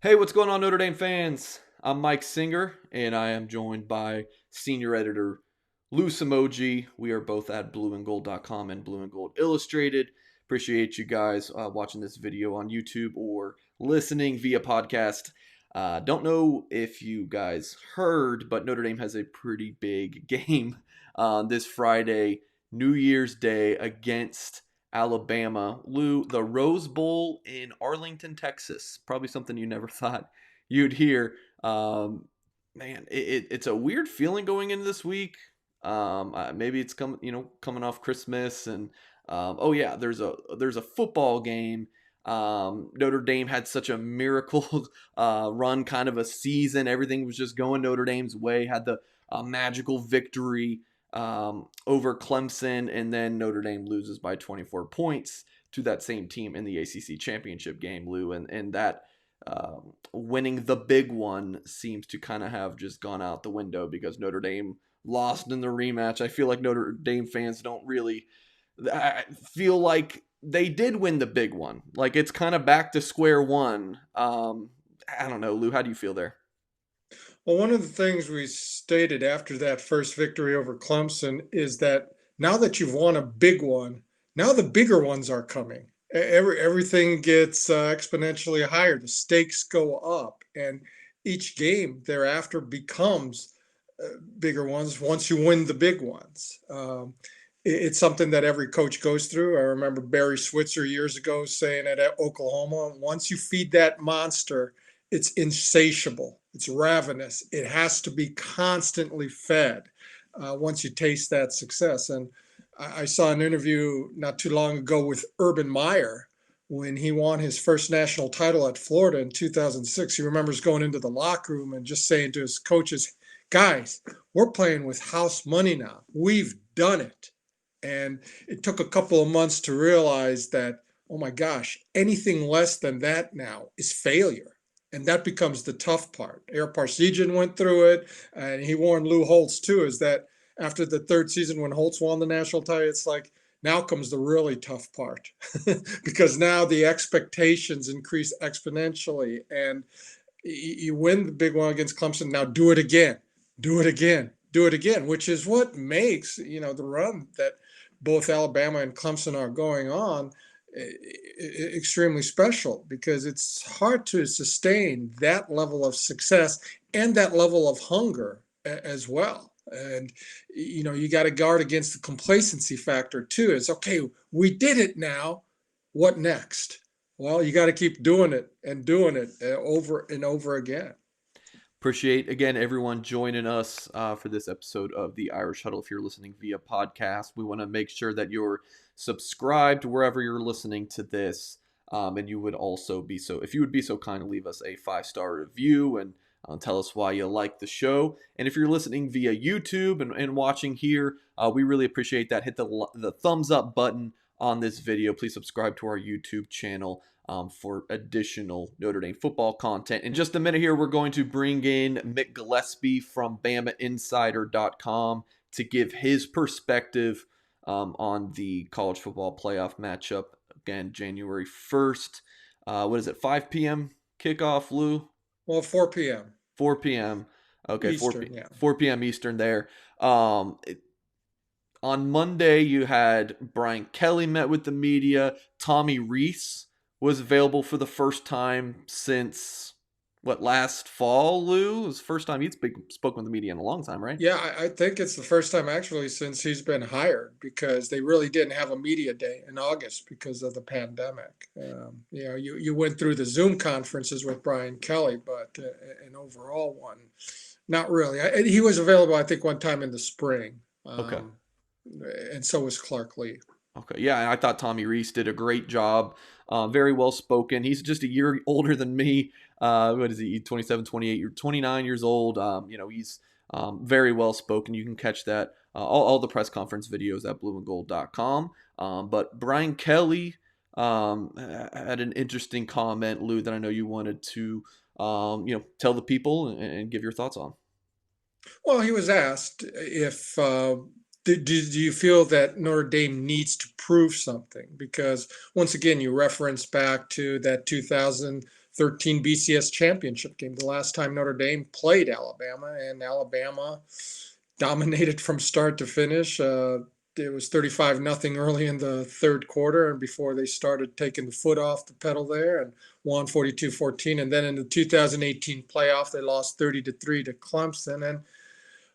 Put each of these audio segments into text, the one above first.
Hey, what's going on, Notre Dame fans? I'm Mike Singer, and I am joined by senior editor Lou Somogyi. We are both at blueandgold.com and Blue and Gold Illustrated. Appreciate you guys watching this video on YouTube or listening via podcast. Don't know if you guys heard, but Notre Dame has a pretty big game this Friday, New Year's Day, against Alabama. Lou, the Rose Bowl in Arlington, Texas. Probably something you never thought you'd hear. Man, it's a weird feeling going into this week. Maybe it's coming off Christmas, and oh yeah, there's a football game. Notre Dame had such a miracle run, kind of a season. Everything was just going Notre Dame's way. Had the magical victory over Clemson, and then Notre Dame loses by 24 points to that same team in the ACC championship game, Lou, and that winning the big one seems to kind of have just gone out the window because Notre Dame lost in the rematch. I feel like Notre Dame fans don't really feel like they did win the big one. Like it's kind of back to square one. I don't know, Lou. How do you feel there? Well, one of the things we stated after that first victory over Clemson is that now that you've won a big one, now the bigger ones are coming. Everything gets exponentially higher. The stakes go up, and each game thereafter becomes bigger ones once you win the big ones. It's something that every coach goes through. I remember Barry Switzer years ago saying at Oklahoma, once you feed that monster, it's insatiable, it's ravenous. It has to be constantly fed once you taste that success. And I saw an interview not too long ago with Urban Meyer when he won his first national title at Florida in 2006. He remembers going into the locker room and just saying to his coaches, guys, we're playing with house money now. We've done it. And it took a couple of months to realize that, oh my gosh, anything less than that now is failure. And that becomes the tough part. Air Parsegian went through it, and he warned Lou Holtz too, is that after the third season when Holtz won the national title, it's like, now comes the really tough part because now the expectations increase exponentially. And you win the big one against Clemson. Now do it again, do it again, do it again, which is what makes the run that both Alabama and Clemson are going on extremely special because it's hard to sustain that level of success and that level of hunger as well. And you got to guard against the complacency factor too. It's okay, we did it now. What next? Well, you got to keep doing it over and over again. Appreciate again everyone joining us for this episode of the Irish Huddle. If you're listening via podcast, we want to make sure that you're subscribed wherever you're listening to this, and you would also be so if you would be so kind to leave us a 5-star review and tell us why you like the show. And if you're listening via YouTube and watching here, we really appreciate that. Hit the thumbs up button on this video. Please subscribe to our YouTube channel for additional Notre Dame football content. In just a minute here, we're going to bring in Mick Gillispie from BamaInsider.com to give his perspective on the college football playoff matchup. Again, January 1st. What is it, 5 p.m. kickoff, Lou? Well, 4 p.m. 4 p.m. Okay, 4 Eastern, yeah. 4 p.m. Eastern there. On Monday, you had Brian Kelly met with the media. Tommy Rees was available for the first time since last fall. Lou, it was the first time he'd spoken with the media in a long time, right? Yeah, I think it's the first time actually since he's been hired because they really didn't have a media day in August because of the pandemic. You went through the Zoom conferences with Brian Kelly, but an overall one, not really. He was available, I think, one time in the spring, Okay. and so was Clark Lee. Okay, yeah, and I thought Tommy Rees did a great job. Very well spoken. He's just a year older than me. What is he? 27, 28, you're 29 years old. He's very well spoken. You can catch that all the press conference videos at blueandgold.com. But Brian Kelly had an interesting comment, Lou, that I know you wanted to tell the people and give your thoughts on. Well, he was asked if do you feel that Notre Dame needs to prove something? Because once again, you reference back to that 2005 13 BCS championship game, the last time Notre Dame played Alabama, and Alabama dominated from start to finish. It was 35-0 early in the third quarter, and before they started taking the foot off the pedal there, and won 42-14. And then in the 2018 playoff, they lost 30-3 to Clemson. And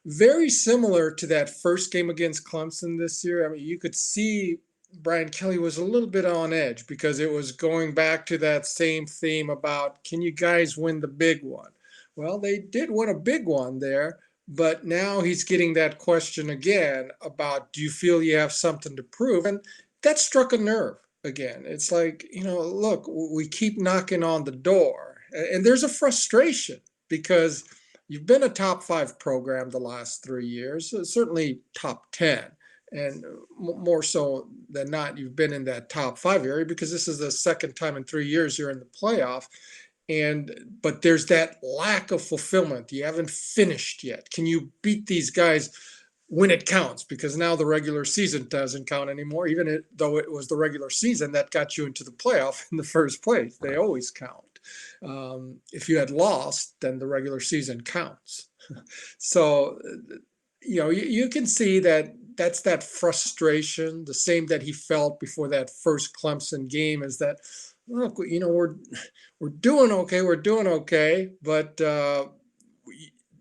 very similar to that first game against Clemson this year. I mean, you could see Brian Kelly was a little bit on edge because it was going back to that same theme about, can you guys win the big one? Well, they did win a big one there, but now he's getting that question again about, do you feel you have something to prove? And that struck a nerve again. It's like, look, we keep knocking on the door, and there's a frustration because you've been a top 5 program the last 3 years, certainly top 10. And more so than not, you've been in that top 5 area because this is the second time in 3 years you're in the playoff. But there's that lack of fulfillment. You haven't finished yet. Can you beat these guys when it counts? Because now the regular season doesn't count anymore, though it was the regular season that got you into the playoff in the first place. They always count. If you had lost, then the regular season counts. So, you can see that's that frustration, the same that he felt before that first Clemson game, is that, look, we're doing okay, but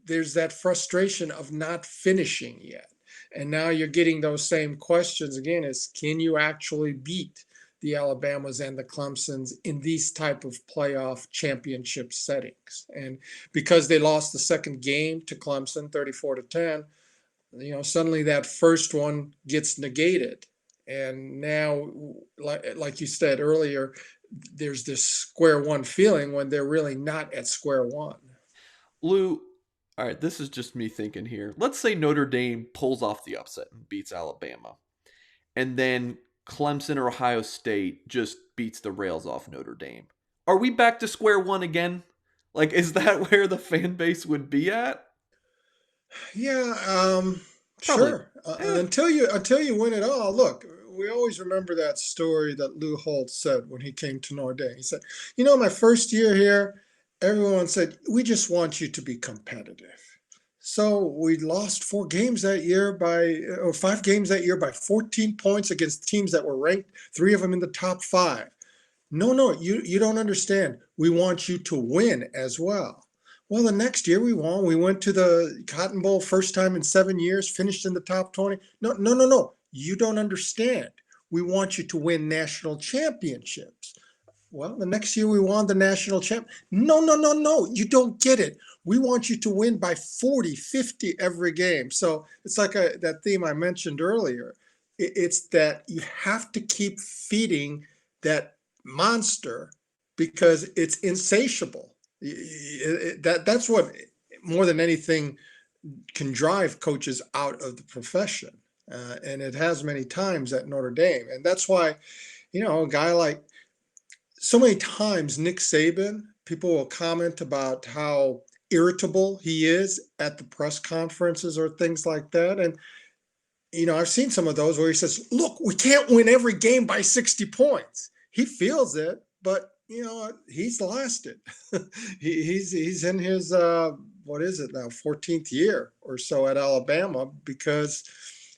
there's that frustration of not finishing yet. And now you're getting those same questions again, is can you actually beat the Alabamas and the Clemsons in these type of playoff championship settings? And because they lost the second game to Clemson 34-10, suddenly that first one gets negated. And now, like you said earlier, there's this square one feeling when they're really not at square one. Lou, all right, this is just me thinking here. Let's say Notre Dame pulls off the upset and beats Alabama, and then Clemson or Ohio State just beats the rails off Notre Dame. Are we back to square one again? Like, is that where the fan base would be at? Yeah, Probably. sure. Eh, Until you win it all. Look, we always remember that story that Lou Holt said when he came to Notre Dame. He said, my first year here, everyone said, we just want you to be competitive. So we lost 4 games that year or 5 games that year by 14 points against teams that were ranked, 3 of them in the top 5. No, you don't understand. We want you to win as well. Well, the next year we won. We went to the Cotton Bowl first time in 7 years, finished in the top 20. No. You don't understand. We want you to win national championships. Well, the next year we won the national champ. No. You don't get it. We want you to win by 40, 50 every game. So it's like that theme I mentioned earlier. It's that you have to keep feeding that monster because it's insatiable. That's what more than anything can drive coaches out of the profession. And it has many times at Notre Dame. And that's why, a guy like, so many times Nick Saban, people will comment about how irritable he is at the press conferences or things like that. And, I've seen some of those where he says, look, we can't win every game by 60 points. He feels it, but he's lost it. he's in his what is it now, 14th year or so at Alabama because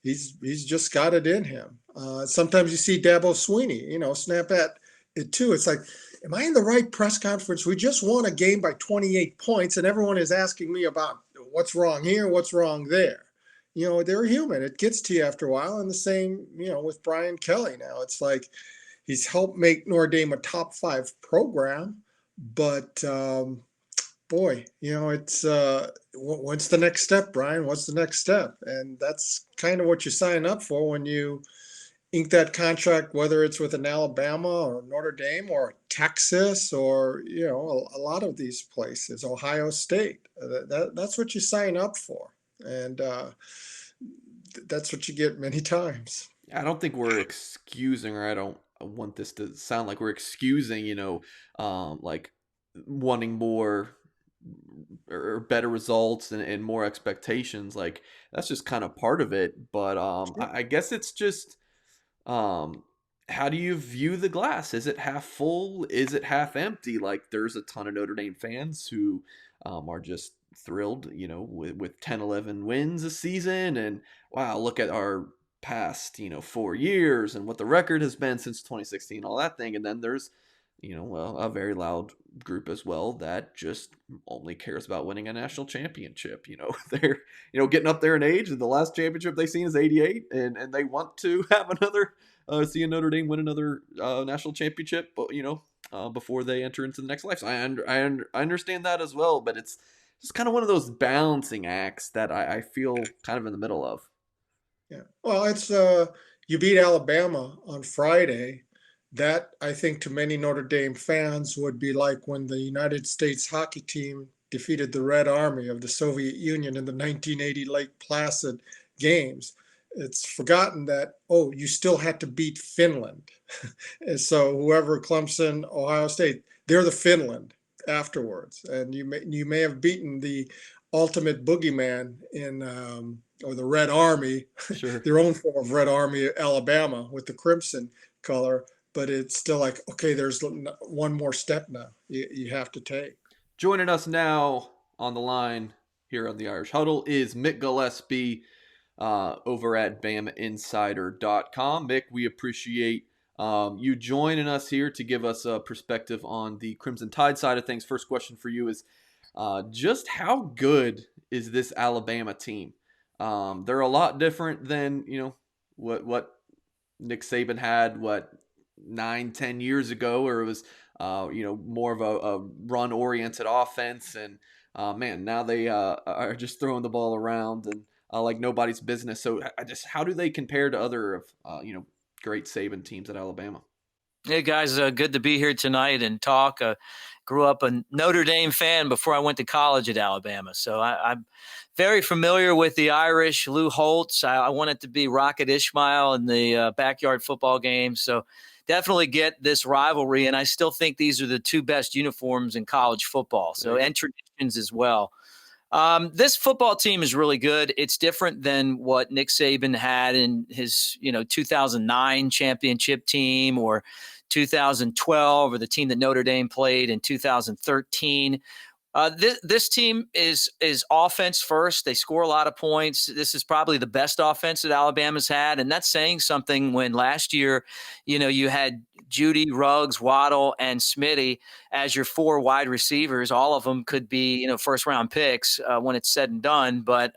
he's just got it in him. Sometimes you see Dabo Swinney, snap at it too. It's like, am I in the right press conference? We just won a game by 28 points, and everyone is asking me about what's wrong here, what's wrong there. They're human. It gets to you after a while, and the same, with Brian Kelly now. It's like, he's helped make Notre Dame a top 5 program, but boy, it's what's the next step, Brian? What's the next step? And that's kind of what you sign up for when you ink that contract, whether it's with an Alabama or Notre Dame or Texas or a lot of these places, Ohio State. That's what you sign up for, and that's what you get many times. I don't think we're excusing, or I don't want this to sound like we're excusing, like wanting more or better results and more expectations. Like that's just kind of part of it. But Sure. I guess it's just how do you view the glass? Is it half full? Is it half empty? Like, there's a ton of Notre Dame fans who are just thrilled, with 10, 11 wins a season. And wow, look at our past, 4 years and what the record has been since 2016, all that thing. And then there's, well, a very loud group as well that just only cares about winning a national championship. They're, getting up there in age, and the last championship they seen is 88, and they want to have another seeing Notre Dame win another national championship, but before they enter into the next life. So I understand that as well, but it's just kind of one of those balancing acts that I feel kind of in the middle of. Yeah. Well, it's you beat Alabama on Friday. That, I think, to many Notre Dame fans would be like when the United States hockey team defeated the Red Army of the Soviet Union in the 1980 Lake Placid games. It's forgotten that, oh, you still had to beat Finland. And so whoever, Clemson, Ohio State, they're the Finland afterwards. And you may have beaten the ultimate boogeyman in or the Red Army, Sure. their own form of Red Army, Alabama, with the crimson color. But it's still like, okay, there's one more step now you have to take. Joining us now on the line here on the Irish Huddle is Mick Gillispie over at BamaInsider.com. Mick, we appreciate you joining us here to give us a perspective on the Crimson Tide side of things. First question for you is just how good is this Alabama team? They're a lot different than what Nick Saban had 9, 10 years ago, where it was more of a run oriented offense, and man, now they are just throwing the ball around and like nobody's business. So how do they compare to other great Saban teams at Alabama? Hey guys, good to be here tonight and talk. Grew up a Notre Dame fan before I went to college at Alabama, so I'm very familiar with the Irish. Lou Holtz, I wanted to be Rocket Ismail in the backyard football game, so definitely get this rivalry. And I still think these are the two best uniforms in college football, so and traditions as well. This football team is really good. It's different than what Nick Saban had in his 2009 championship team, or 2012, or the team that Notre Dame played in 2013. This team is offense first. They score a lot of points. This is probably the best offense that Alabama's had, and that's saying something when last year, you had Judy, Ruggs, Waddle, and Smitty as your four wide receivers. All of them could be first round picks when it's said and done, but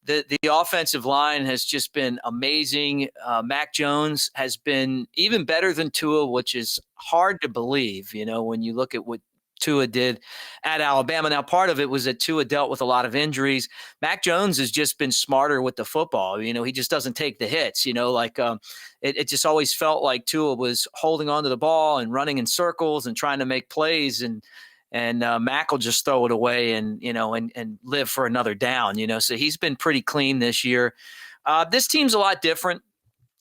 the offensive line has just been amazing. Mac Jones has been even better than Tua, which is hard to believe, when you look at what Tua did at Alabama. Now, part of it was that Tua dealt with a lot of injuries. Mac Jones has just been smarter with the football. He just doesn't take the hits, it just always felt like Tua was holding onto the ball and running in circles and trying to make plays, and Mac will just throw it away and live for another down. So he's been pretty clean this year. This team's a lot different.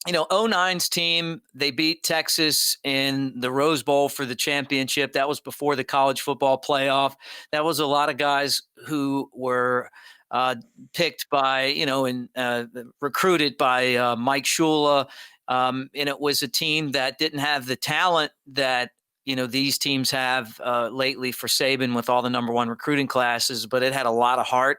09's team, they beat Texas in the Rose Bowl for the championship. That was before the college football playoff. That was a lot of guys who were picked by, and recruited by Mike Shula. And it was a team that didn't have the talent that these teams have lately for Saban with all the number one recruiting classes, but it had a lot of heart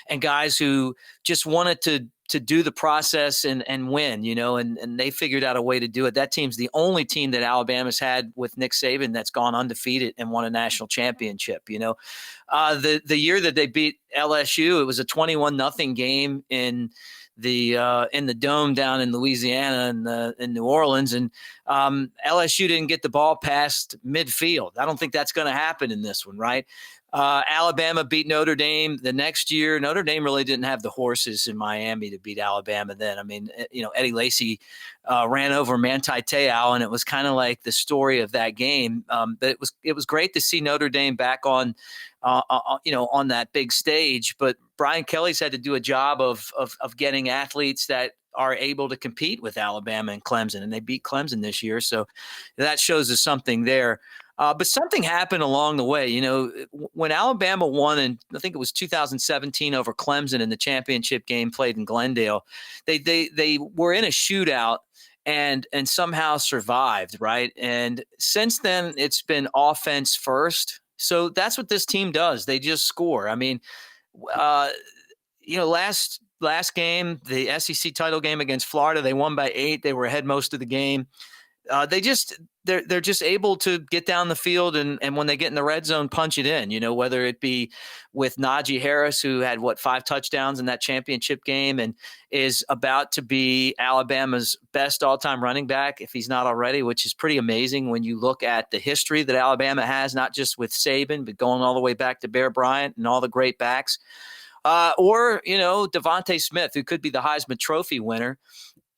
and guys who just wanted to do the process and win, and they figured out a way to do it. That team's the only team that Alabama's had with Nick Saban that's gone undefeated and won a national championship. The year that they beat LSU, it was a 21-0 game in the dome down in Louisiana and in New Orleans, and LSU didn't get the ball past midfield. I don't think that's going to happen in this one, right? Alabama beat Notre Dame the next year. Notre Dame really didn't have the horses in Miami to beat Alabama then. I mean, Eddie Lacy ran over Manti Te'o, and it was kind of like the story of that game. But it was great to see Notre Dame back on that big stage. But Brian Kelly's had to do a job of getting athletes that are able to compete with Alabama and Clemson, and they beat Clemson this year. So that shows us something there. But something happened along the way. When Alabama won, and I think it was 2017 over Clemson in the championship game played in Glendale, they were in a shootout, and somehow survived, right? And since then, it's been offense first. So that's what this team does. They just score. I mean, uh, last game, the SEC title game against Florida, they won by 8. They were ahead most of the game. They're just able to get down the field and when they get in the red zone, punch it in. Whether it be with Najee Harris, who had 5 touchdowns in that championship game and is about to be Alabama's best all-time running back if he's not already, which is pretty amazing when you look at the history that Alabama has, not just with Saban, but going all the way back to Bear Bryant and all the great backs. Or Devontae Smith, who could be the Heisman Trophy winner,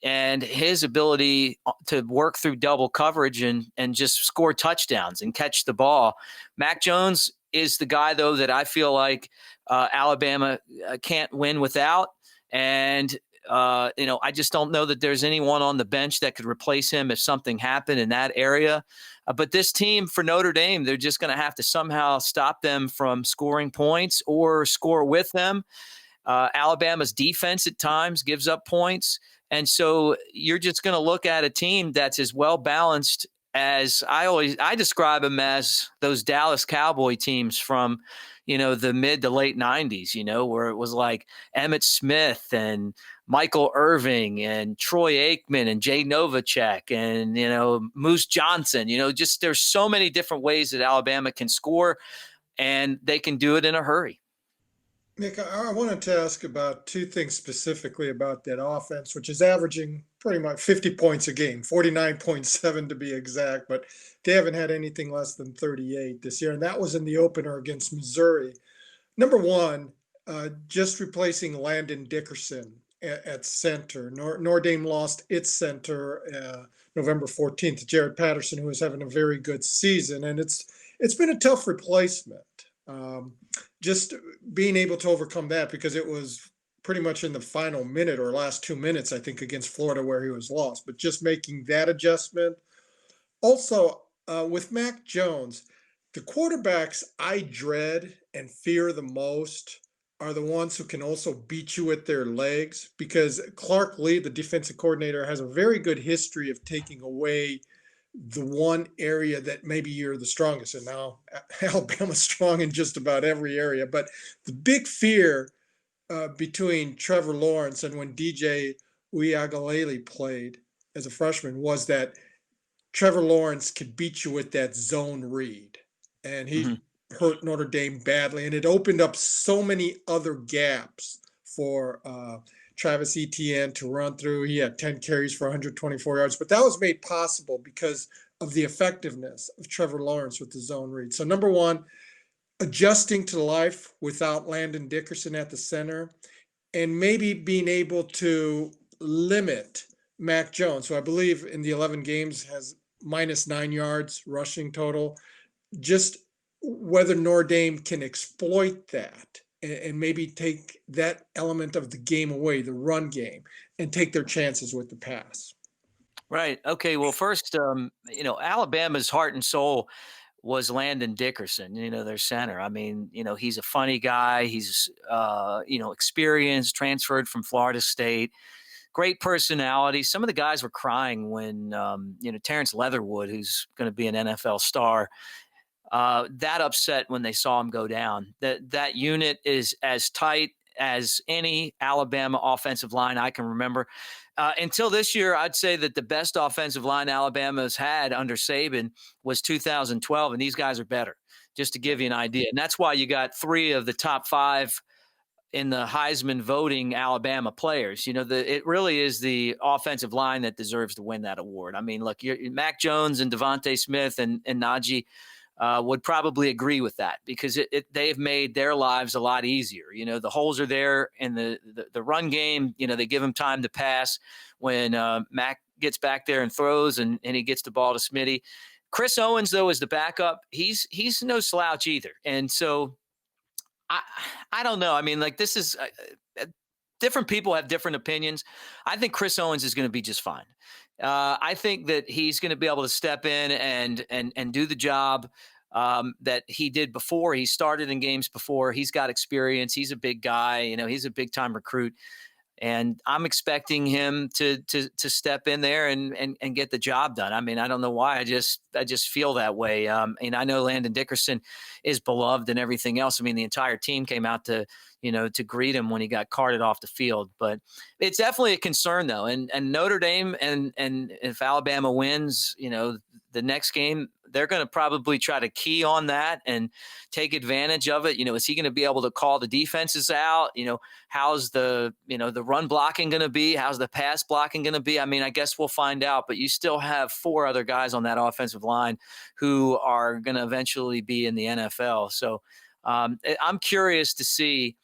and his ability to work through double coverage and just score touchdowns and catch the ball. Mac Jones is the guy, though, that I feel like Alabama can't win without. And, I just don't know that there's anyone on the bench that could replace him if something happened in that area. But this team for Notre Dame, they're just going to have to somehow stop them from scoring points or score with them. Alabama's defense at times gives up points. And so you're just going to look at a team that's as well balanced as I describe them as those Dallas Cowboy teams from, the mid to late 90s, where it was like Emmitt Smith and Michael Irving and Troy Aikman and Jay Novacek and, Moose Johnson, just there's so many different ways that Alabama can score and they can do it in a hurry. Nick, I wanted to ask about two things specifically about that offense, which is averaging pretty much 50 points a game, 49.7 to be exact, but they haven't had anything less than 38 this year. And that was in the opener against Missouri. Number one, just replacing Landon Dickerson at center. Notre Dame lost its center November 14th, Jared Patterson, who was having a very good season. And it's been a tough replacement. Just being able to overcome that, because it was pretty much in the final minute or last 2 minutes, I think, against Florida where he was lost, but just making that adjustment. Also, with Mac Jones, the quarterbacks I dread and fear the most are the ones who can also beat you with their legs, because Clark Lee, the defensive coordinator, has a very good history of taking away the one area that maybe you're the strongest in. Now, Alabama's strong in just about every area, but the big fear between Trevor Lawrence and when DJ Uiagalelei played as a freshman was that Trevor Lawrence could beat you with that zone read. And he hurt Notre Dame badly. And it opened up so many other gaps for Travis Etienne to run through. He had 10 carries for 124 yards, but that was made possible because of the effectiveness of Trevor Lawrence with the zone read. So number one, adjusting to life without Landon Dickerson at the center, and maybe being able to limit Mac Jones, who I believe in the 11 games has -9 yards rushing total. Just whether Notre Dame can exploit that and maybe take that element of the game away, the run game, and take their chances with the pass. Right. Okay. Well, first, Alabama's heart and soul was Landon Dickerson, their center. I mean, he's a funny guy. He's, experienced, transferred from Florida State, great personality. Some of the guys were crying when, Terrence Leatherwood, who's going to be an NFL star, that upset when they saw him go down. That unit is as tight as any Alabama offensive line I can remember. Until this year, I'd say that the best offensive line Alabama's had under Saban was 2012, and these guys are better, just to give you an idea. And that's why you got 3 of the top 5 in the Heisman voting Alabama players. It really is the offensive line that deserves to win that award. I mean, look, Mac Jones and Devontae Smith and Najee would probably agree with that, because they've made their lives a lot easier. The holes are there in the run game. They give him time to pass when Mac gets back there and throws and he gets the ball to Smitty. Chris Owens, though, is the backup. He's no slouch either. And so I don't know. I mean, like, this is different people have different opinions. I think Chris Owens is going to be just fine. I think that he's going to be able to step in and do the job that he did before. He started in games before. He's got experience. He's a big guy. He's a big time recruit. And I'm expecting him to step in there and get the job done. I mean, I don't know why. I just feel that way. And I know Landon Dickerson is beloved and everything else. I mean, the entire team came out to greet him when he got carted off the field. But it's definitely a concern, though. And Notre Dame and if Alabama wins, the next game, they're going to probably try to key on that and take advantage of it. Is he going to be able to call the defenses out? How's the run blocking going to be? How's the pass blocking going to be? I mean, I guess we'll find out, but you still have 4 other guys on that offensive line who are going to eventually be in the NFL. So I'm curious to see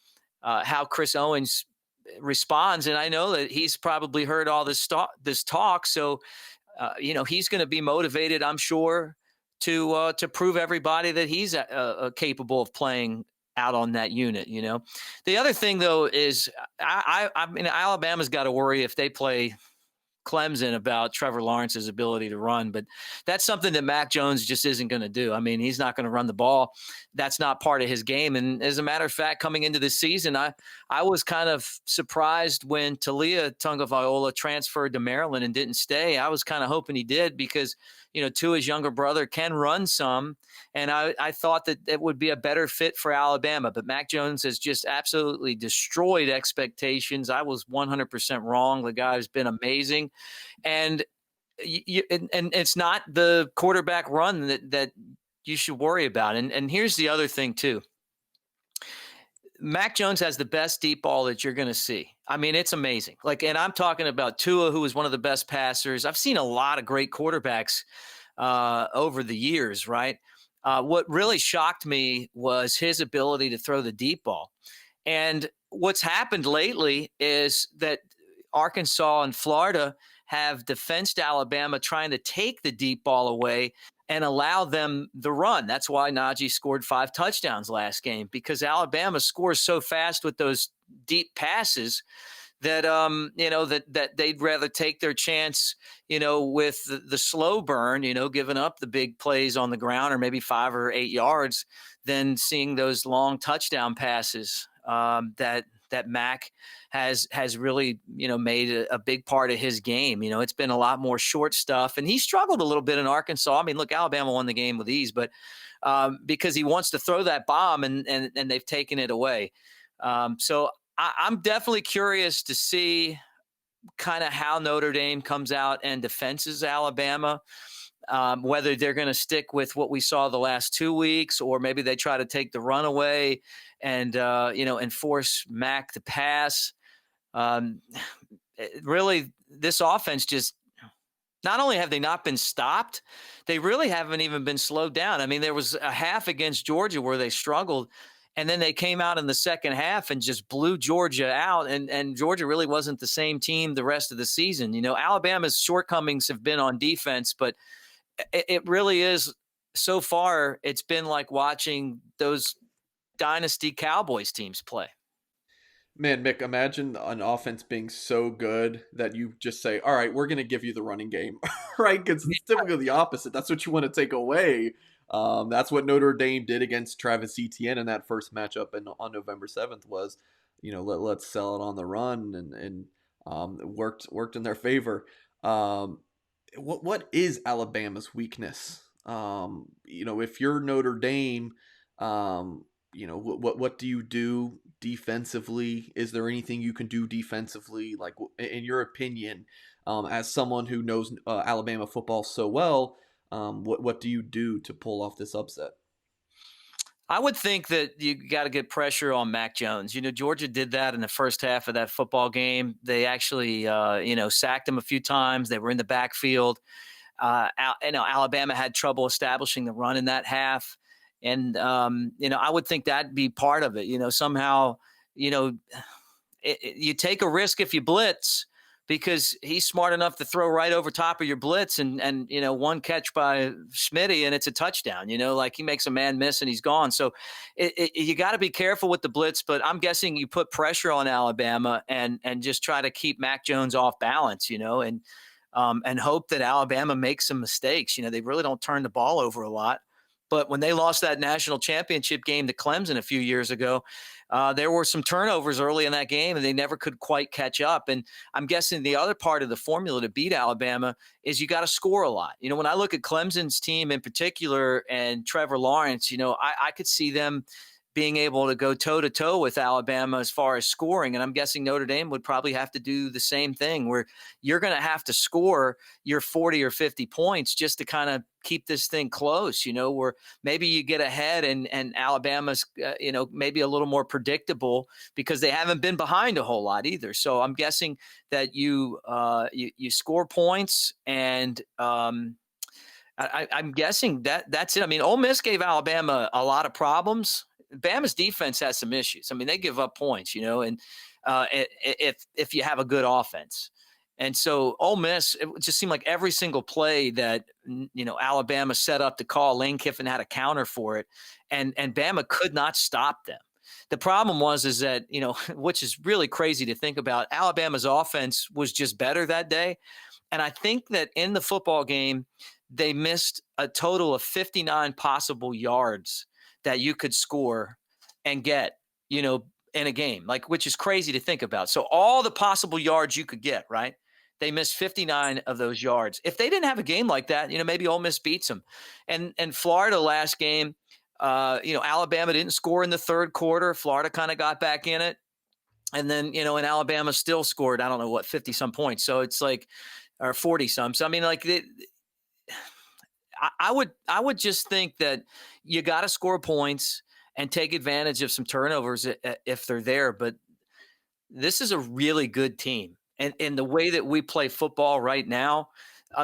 how Chris Owens responds. And I know that he's probably heard all this talk. So, he's going to be motivated, I'm sure, to prove everybody that he's capable of playing out on that unit. The other thing though is I mean, Alabama's got to worry if they play Clemson about Trevor Lawrence's ability to run, but that's something that Mac Jones just isn't going to do. I mean, he's not going to run the ball. That's not part of his game. And as a matter of fact, coming into this season, I was kind of surprised when Talia Tagovailoa transferred to Maryland and didn't stay. I was kind of hoping he did because, Tua's younger brother can run some. And I thought that it would be a better fit for Alabama. But Mac Jones has just absolutely destroyed expectations. I was 100% wrong. The guy has been amazing. And and it's not the quarterback run that you should worry about. And here's the other thing, too. Mac Jones has the best deep ball that you're going to see. I mean, it's amazing. And I'm talking about Tua, who is one of the best passers. I've seen a lot of great quarterbacks over the years, right? What really shocked me was his ability to throw the deep ball. And what's happened lately is that Arkansas and Florida have defensed Alabama trying to take the deep ball away and allow them the run. That's why Najee scored 5 touchdowns last game, because Alabama scores so fast with those deep passes that that they'd rather take their chance, with the slow burn, giving up the big plays on the ground or maybe 5 or 8 yards than seeing those long touchdown passes that Mac has really, made a big part of his game. It's been a lot more short stuff, and he struggled a little bit in Arkansas. I mean, look, Alabama won the game with ease, but because he wants to throw that bomb and they've taken it away. So I'm definitely curious to see kind of how Notre Dame comes out and defenses Alabama. Whether they're going to stick with what we saw the last 2 weeks, or maybe they try to take the run away and force Mac to pass. Really, this offense just, not only have they not been stopped, they really haven't even been slowed down. I mean, there was a half against Georgia where they struggled, and then they came out in the second half and just blew Georgia out. And Georgia really wasn't the same team the rest of the season. Alabama's shortcomings have been on defense, but it really is, so far, it's been like watching those dynasty Cowboys teams play. Man, Mick, imagine an offense being so good that you just say, all right, we're going to give you the running game, right? Because it's typically the opposite. That's what you want to take away. That's what Notre Dame did against Travis Etienne in that first matchup on November 7th was, let's sell it on the run, and worked in their favor. What is Alabama's weakness? If you're Notre Dame, what do you do defensively? Is there anything you can do defensively? Like, in your opinion, as someone who knows Alabama football so well, what do you do to pull off this upset? I would think that you got to get pressure on Mac Jones. Georgia did that in the first half of that football game. They actually, sacked him a few times. They were in the backfield. Alabama had trouble establishing the run in that half. And, I would think that'd be part of it. Somehow, you take a risk if you blitz, because he's smart enough to throw right over top of your blitz and one catch by Schmitty and it's a touchdown. Like, he makes a man miss and he's gone. So you got to be careful with the blitz, but I'm guessing you put pressure on Alabama and just try to keep Mac Jones off balance, and hope that Alabama makes some mistakes. They really don't turn the ball over a lot. But when they lost that national championship game to Clemson a few years ago, there were some turnovers early in that game, and they never could quite catch up. And I'm guessing the other part of the formula to beat Alabama is you got to score a lot. When I look at Clemson's team in particular and Trevor Lawrence, I could see them being able to go toe to toe with Alabama as far as scoring. And I'm guessing Notre Dame would probably have to do the same thing, where you're going to have to score your 40 or 50 points just to kind of keep this thing close, where maybe you get ahead and Alabama's, maybe a little more predictable because they haven't been behind a whole lot either. So I'm guessing that you score points and, I'm guessing that's it. I mean, Ole Miss gave Alabama a lot of problems. Bama's defense has some issues. I mean, they give up points, and if you have a good offense. And so Ole Miss, it just seemed like every single play that, Alabama set up to call, Lane Kiffin had a counter for it, and Bama could not stop them. The problem is that, which is really crazy to think about, Alabama's offense was just better that day. And I think that in the football game, they missed a total of 59 possible yards that you could score and get, in a game, which is crazy to think about. So all the possible yards you could get, right? They missed 59 of those yards. If they didn't have a game like that, maybe Ole Miss beats them. And Florida last game, Alabama didn't score in the third quarter. Florida kind of got back in it. And then, and Alabama still scored, I don't know what, 50 some points. So it's or 40 some. So I mean, I would just think that you got to score points and take advantage of some turnovers if they're there. But this is a really good team. And in the way that we play football right now,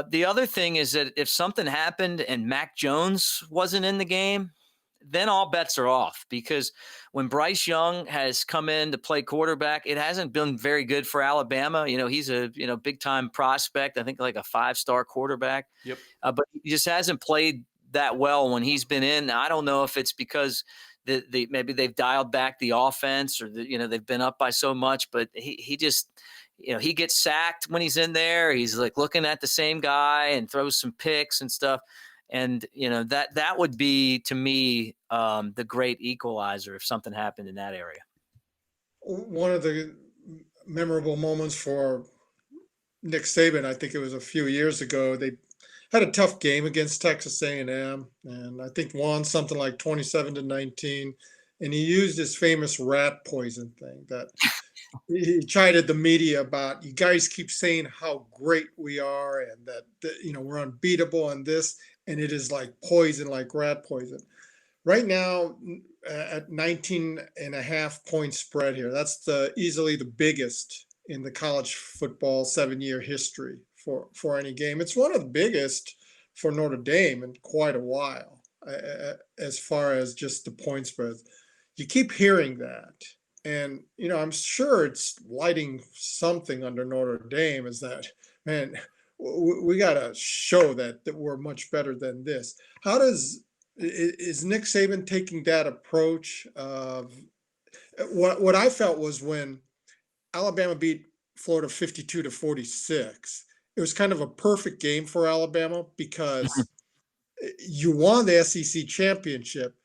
the other thing is that if something happened and Mac Jones wasn't in the game, then all bets are off, because when Bryce Young has come in to play quarterback, it hasn't been very good for Alabama. He's a big time prospect. I think like a 5-star quarterback. Yep. But he just hasn't played that well when he's been in. I don't know if it's because maybe they've dialed back the offense, or they've been up by so much. But he just he gets sacked when he's in there. He's looking at the same guy and throws some picks and stuff. And, that would be, to me, the great equalizer if something happened in that area. One of the memorable moments for Nick Saban, I think it was a few years ago, they had a tough game against Texas A&M, and I think won something like 27-19. And he used his famous rat poison thing that he chided the media about. You guys keep saying how great we are and that we're unbeatable and this, and it is like poison, like rat poison. Right now, at 19.5 point spread here, that's easily the biggest in the college football 7-year history for any game. It's one of the biggest for Notre Dame in quite a while, as far as just the point spreads. You keep hearing that. And, I'm sure it's lighting something under Notre Dame, is that, man, we got to show that we're much better than this. Is Nick Saban taking that approach of what I felt was when Alabama beat Florida 52-46, it was kind of a perfect game for Alabama because you won the SEC championship,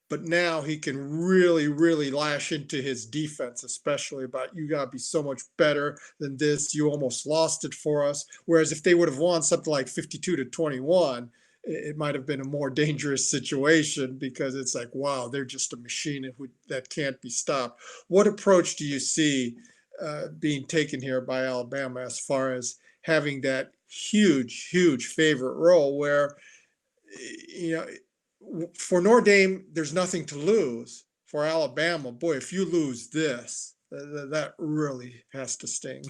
but now he can really, really lash into his defense, especially about, you got to be so much better than this. You almost lost it for us. Whereas if they would have won something like 52-21, it might have been a more dangerous situation, because it's like, wow, they're just a machine that can't be stopped. What approach do you see being taken here by Alabama as far as having that huge, huge favorite role where, for Notre Dame, there's nothing to lose. For Alabama, boy, if you lose this, that really has to sting.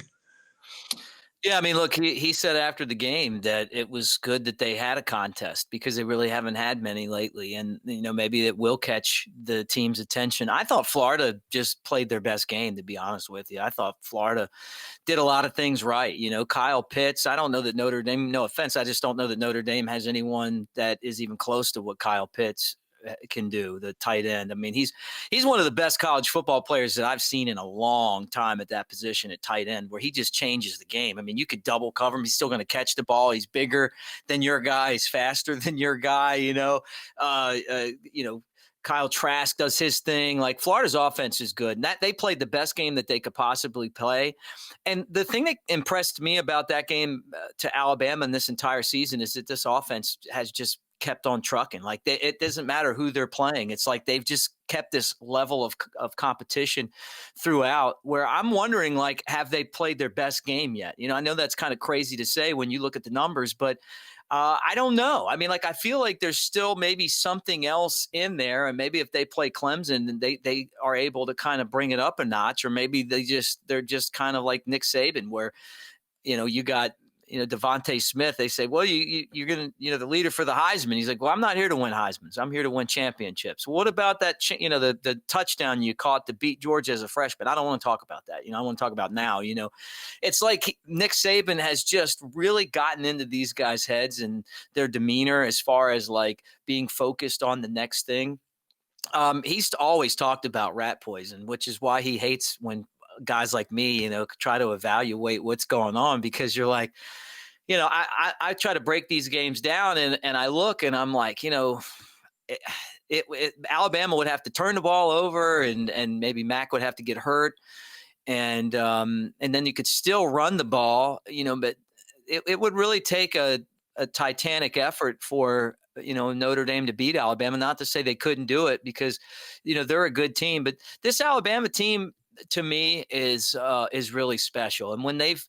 Yeah, I mean, look, he said after the game that it was good that they had a contest, because they really haven't had many lately. And, maybe it will catch the team's attention. I thought Florida just played their best game, to be honest with you. I thought Florida did a lot of things right. Kyle Pitts, I don't know that Notre Dame, no offense, I just don't know that Notre Dame has anyone that is even close to what Kyle Pitts can do, the tight end. I mean, he's one of the best college football players that I've seen in a long time at that position at tight end, where he just changes the game. I mean, you could double cover him, he's still going to catch the ball. He's bigger than your guy, he's faster than your guy. Kyle Trask does his thing. Like, Florida's offense is good. And that they played the best game that they could possibly play. And the thing that impressed me about that game to Alabama in this entire season is that this offense has just kept on trucking. Like, it doesn't matter who they're playing. It's like they've just kept this level of competition throughout, where I'm wondering, like, have they played their best game yet? I know that's kind of crazy to say when you look at the numbers, but I don't know. I mean, like, I feel like there's still maybe something else in there, and maybe if they play Clemson, then they are able to kind of bring it up a notch, or maybe they're just kind of like Nick Saban, where you got Devontae Smith. They say, well, you're gonna the leader for the Heisman. He's like, well, I'm not here to win Heismans. I'm here to win championships. What about that? The touchdown you caught to beat Georgia as a freshman? I don't want to talk about that. I want to talk about now. It's like Nick Saban has just really gotten into these guys' heads and their demeanor as far as like being focused on the next thing. He's always talked about rat poison, which is why he hates when guys like me, try to evaluate what's going on, because you're like, I try to break these games down, and I look and I'm like, Alabama would have to turn the ball over, and maybe Mac would have to get hurt, and then you could still run the ball, but it would really take a titanic effort for Notre Dame to beat Alabama. Not to say they couldn't do it, because they're a good team, but this Alabama team, to me, is really special. And when they've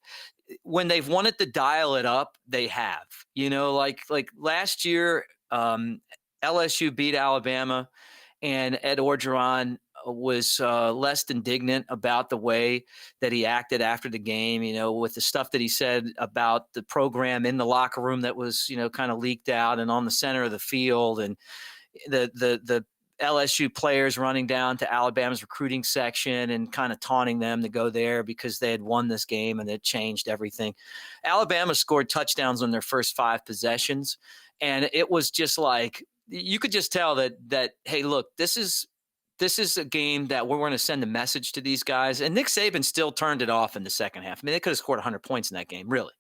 wanted to dial it up, they have. Like last year, LSU beat Alabama, and Ed Orgeron was less indignant about the way that he acted after the game, with the stuff that he said about the program in the locker room that was, kind of leaked out and on the center of the field, and the LSU players running down to Alabama's recruiting section and kind of taunting them to go there because they had won this game and it changed everything. Alabama scored touchdowns on their first 5 possessions, and it was just like, you could just tell that hey, look, this is a game that we're going to send a message to these guys. And Nick Saban still turned it off in the second half. I mean, they could have scored 100 points in that game, really.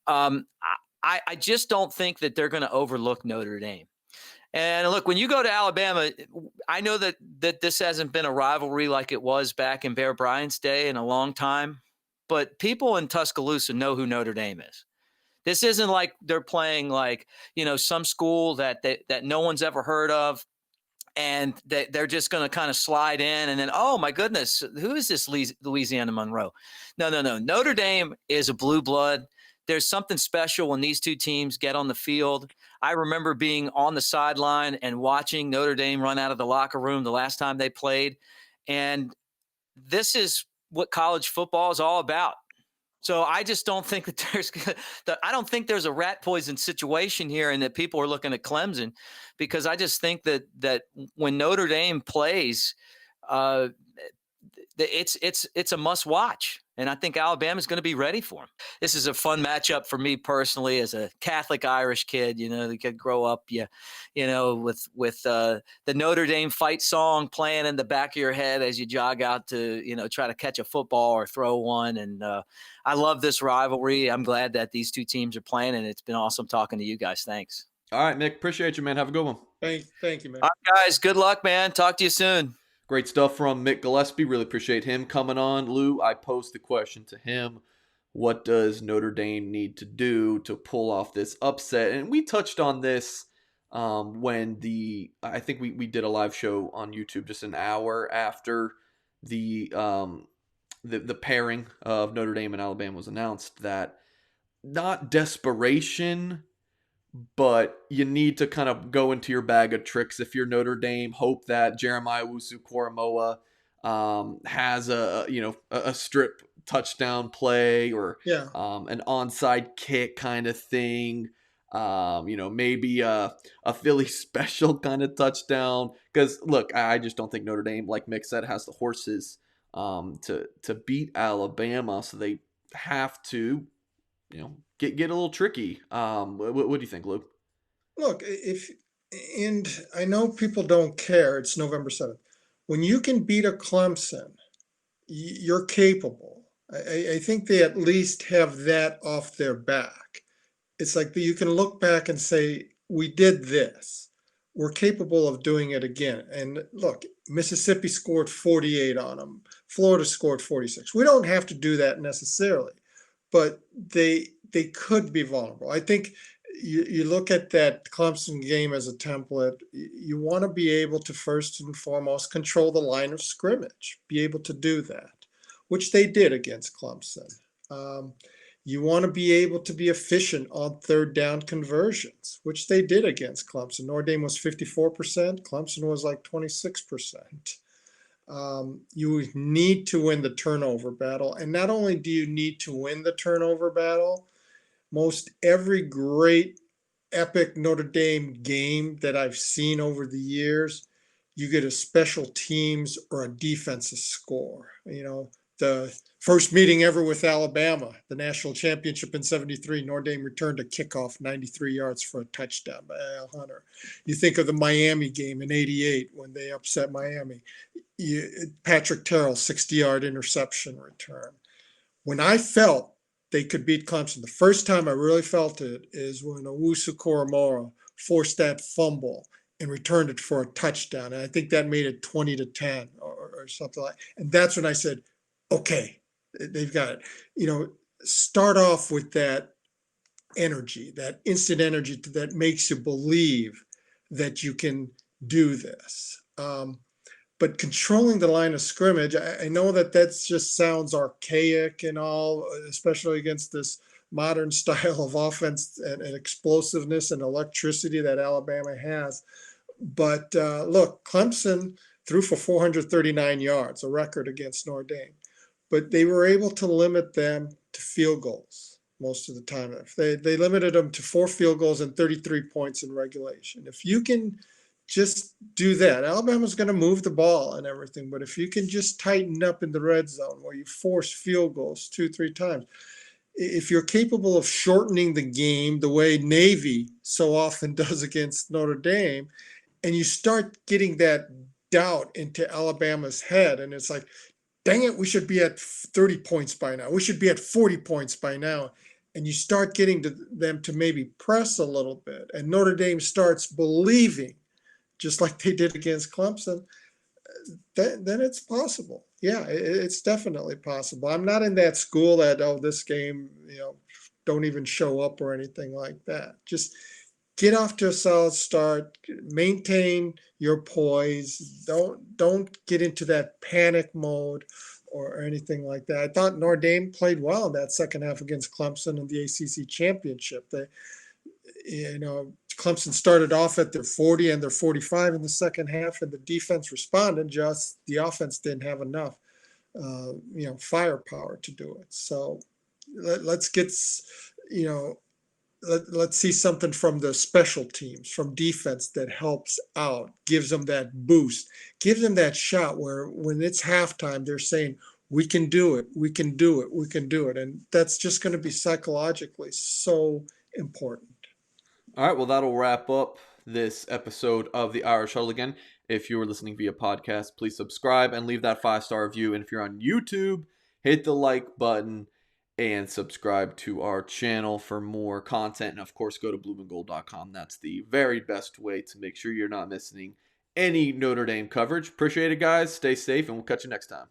I just don't think that they're going to overlook Notre Dame. And look, when you go to Alabama, I know that this hasn't been a rivalry like it was back in Bear Bryant's day in a long time, but people in Tuscaloosa know who Notre Dame is. This isn't like they're playing like, some school that no one's ever heard of, and they're just going to kind of slide in and then, oh my goodness, who is this Louisiana Monroe? No. Notre Dame is a blue blood. There's something special when these two teams get on the field. I remember being on the sideline and watching Notre Dame run out of the locker room the last time they played. And this is what college football is all about. So I just don't think that I don't think there's a rat poison situation here, and that people are looking at Clemson, because I just think that when Notre Dame plays, it's a must watch, and I think Alabama's going to be ready for them. This is a fun matchup for me personally, as a Catholic Irish kid. You could grow up, with the Notre Dame fight song playing in the back of your head as you jog out to try to catch a football or throw one. And I love this rivalry. I'm glad that these two teams are playing, and it's been awesome talking to you guys. Thanks. All right, Mick. Appreciate you, man. Have a good one. Thank you, man. All right, guys. Good luck, man. Talk to you soon. Great stuff from Mick Gillispie. Really appreciate him coming on. Lou, I posed the question to him. What does Notre Dame need to do to pull off this upset? And we touched on this when I think we did a live show on YouTube just an hour after the pairing of Notre Dame and Alabama was announced, that not desperation, but you need to kind of go into your bag of tricks if you're Notre Dame. Hope that Jeremiah Owusu-Koramoah has a strip touchdown play, or an onside kick kind of thing. Maybe a Philly special kind of touchdown. Because look, I just don't think Notre Dame, like Mick said, has the horses to beat Alabama. So they have to get a little tricky. What do you think, Luke? Look, if And I know people don't care. It's November 7th. When you can beat a Clemson, you're capable. I think they at least have that off their back. It's like you can look back and say, we did this. We're capable of doing it again. And look, Mississippi scored 48 on them. Florida scored 46. We don't have to do that necessarily, but they could be vulnerable. I think you look at that Clemson game as a template. You want to be able to first and foremost control the line of scrimmage, be able to do that, which they did against Clemson. You want to be able to be efficient on third down conversions, which they did against Clemson. Notre Dame was 54%. Clemson was like 26%. You need to win the turnover battle. And not only do you need to win the turnover battle, most every great epic Notre Dame game that I've seen over the years, you get a special teams or a defensive score. The first meeting ever with Alabama, the national championship in '73, Notre Dame returned a kickoff 93 yards for a touchdown by Al Hunter. You think of the Miami game in '88 when they upset Miami. Patrick Terrell, 60-yard interception return. When I felt they could beat Clemson, the first time I really felt it is when Owusu Koromora forced that fumble and returned it for a touchdown. And I think that made it 20-10 or something like. And that's when I said, okay, they've got it. Start off with that energy, that instant energy that makes you believe that you can do this. But controlling the line of scrimmage, I know that just sounds archaic and all, especially against this modern style of offense and explosiveness and electricity that Alabama has. But look, Clemson threw for 439 yards, a record against Notre Dame. But they were able to limit them to field goals most of the time. They limited them to 4 field goals and 33 points in regulation. If you can just do that, Alabama's going to move the ball and everything. But if you can just tighten up in the red zone where you force field goals 2-3 times, if you're capable of shortening the game the way Navy so often does against Notre Dame, and you start getting that doubt into Alabama's head, and it's like, dang it, we should be at 30 points by now. We should be at 40 points by now. And you start getting them to maybe press a little bit. And Notre Dame starts believing, just like they did against Clemson, then it's possible. Yeah, it's definitely possible. I'm not in that school that, this game, don't even show up or anything like that. Just get off to a solid start, maintain your poise. Don't get into that panic mode or anything like that. I thought Notre Dame played well in that second half against Clemson in the ACC championship. Clemson started off at their 40 and their 45 in the second half, and the defense responded. Just the offense didn't have enough, firepower to do it. So let's get, let's see something from the special teams, from defense that helps out, gives them that boost, gives them that shot where when it's halftime, they're saying, we can do it, we can do it, we can do it. And that's just going to be psychologically so important. All right, well, that'll wrap up this episode of the Irish Huddle again. If you are listening via podcast, please subscribe and leave that 5-star review. And if you're on YouTube, hit the like button and subscribe to our channel for more content. And of course, go to blueandgold.com. That's the very best way to make sure you're not missing any Notre Dame coverage. Appreciate it, guys. Stay safe, and we'll catch you next time.